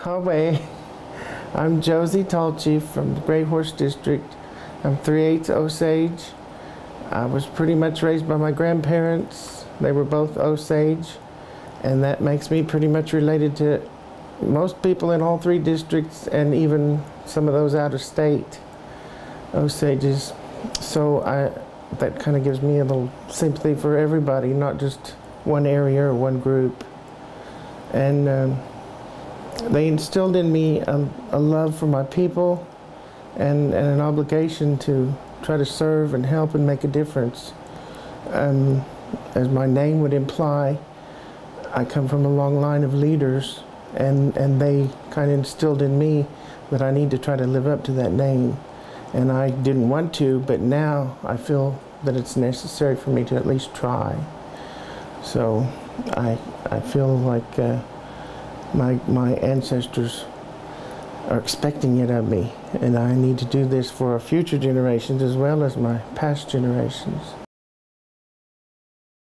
Hi, I'm Jozi Tall Chief from the Great Horse District. I'm 3/8 Osage. I was pretty much raised by my grandparents. They were both Osage, and that makes me pretty much related to most people in all three districts and even some of those out of state Osages. So that kind of gives me a little sympathy for everybody, not just one area or one group. And they instilled in me a love for my people and an obligation to try to serve and help and make a difference. As my name would imply, I come from a long line of leaders, and they kind of instilled in me that I need to try to live up to that name. And I didn't want to, but now I feel that it's necessary for me to at least try. So I feel like my ancestors are expecting it of me, and I need to do this for our future generations as well as my past generations.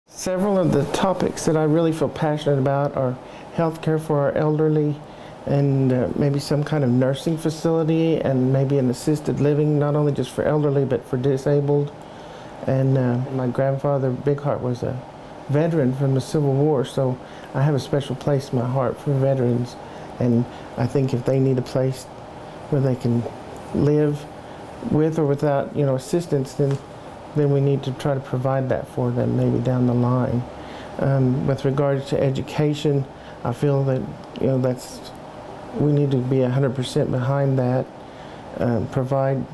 Several of the topics that I really feel passionate about are health care for our elderly, and maybe some kind of nursing facility, and maybe an assisted living, not only just for elderly but for disabled. And my grandfather, Big Heart, was a veteran from the Civil War, so I have a special place in my heart for veterans, and I think if they need a place where they can live with or without, assistance, then we need to try to provide that for them maybe down the line. With regards to education, I feel that we need to be 100% behind that. Provide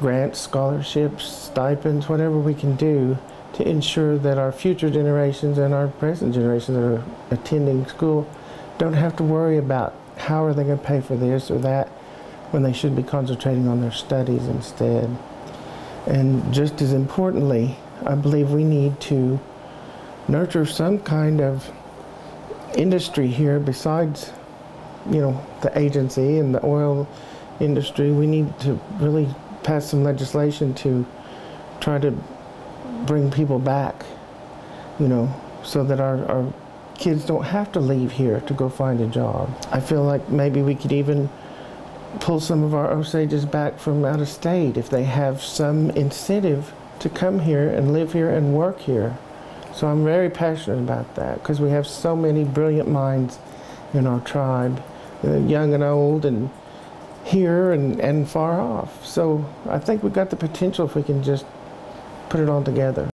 grants, scholarships, stipends, whatever we can do to ensure that our future generations and our present generations that are attending school don't have to worry about how are they going to pay for this or that when they should be concentrating on their studies instead. And just as importantly, I believe we need to nurture some kind of industry here besides, the agency and the oil industry. We need to really pass some legislation to try to bring people back, so that our kids don't have to leave here to go find a job. I feel like maybe we could even pull some of our Osages back from out of state if they have some incentive to come here and live here and work here. So I'm very passionate about that because we have so many brilliant minds in our tribe, young and old, and here and far off. So I think we've got the potential if we can just put it all together.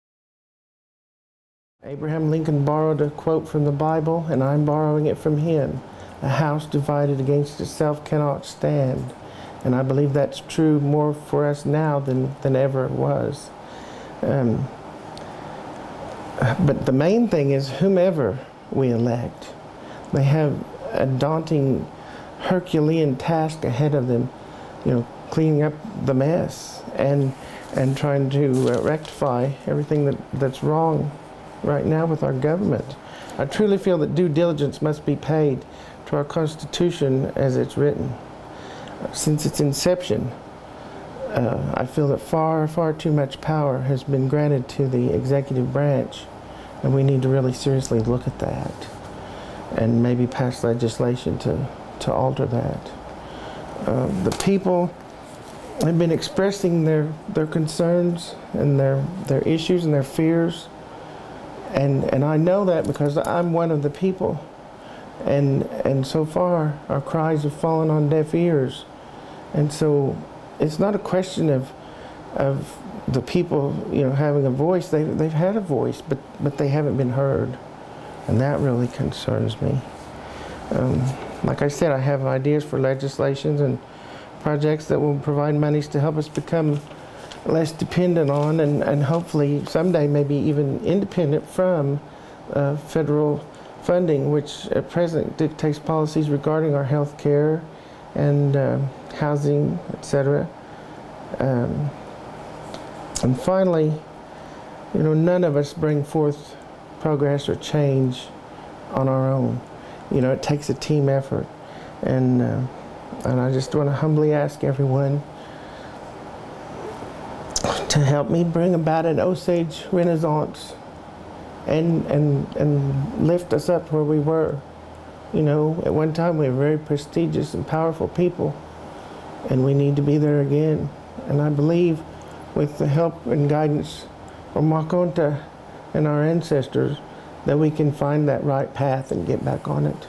Abraham Lincoln borrowed a quote from the Bible, and I'm borrowing it from him. A house divided against itself cannot stand. And I believe that's true more for us now than ever it was. But the main thing is whomever we elect, they have a daunting Herculean task ahead of them, cleaning up the mess and trying to rectify everything that's wrong right now with our government. I truly feel that due diligence must be paid to our Constitution as it's written. Since its inception, I feel that far, far too much power has been granted to the executive branch, and we need to really seriously look at that and maybe pass legislation to alter that. The people have been expressing their concerns and their issues and their fears, and I know that because I'm one of the people, and so far our cries have fallen on deaf ears. And so it's not a question of the people having a voice. They've had a voice, but they haven't been heard, and that really concerns me. Like I said, I have ideas for legislations and projects that will provide monies to help us become less dependent on and hopefully someday maybe even independent from federal funding, which at present dictates policies regarding our health care and housing, etc. And finally, none of us bring forth progress or change on our own. It takes a team effort, and I just want to humbly ask everyone to help me bring about an Osage Renaissance and lift us up where we were. You know, at one time we were very prestigious and powerful people, and we need to be there again. And I believe with the help and guidance from Makonta and our ancestors that we can find that right path and get back on it.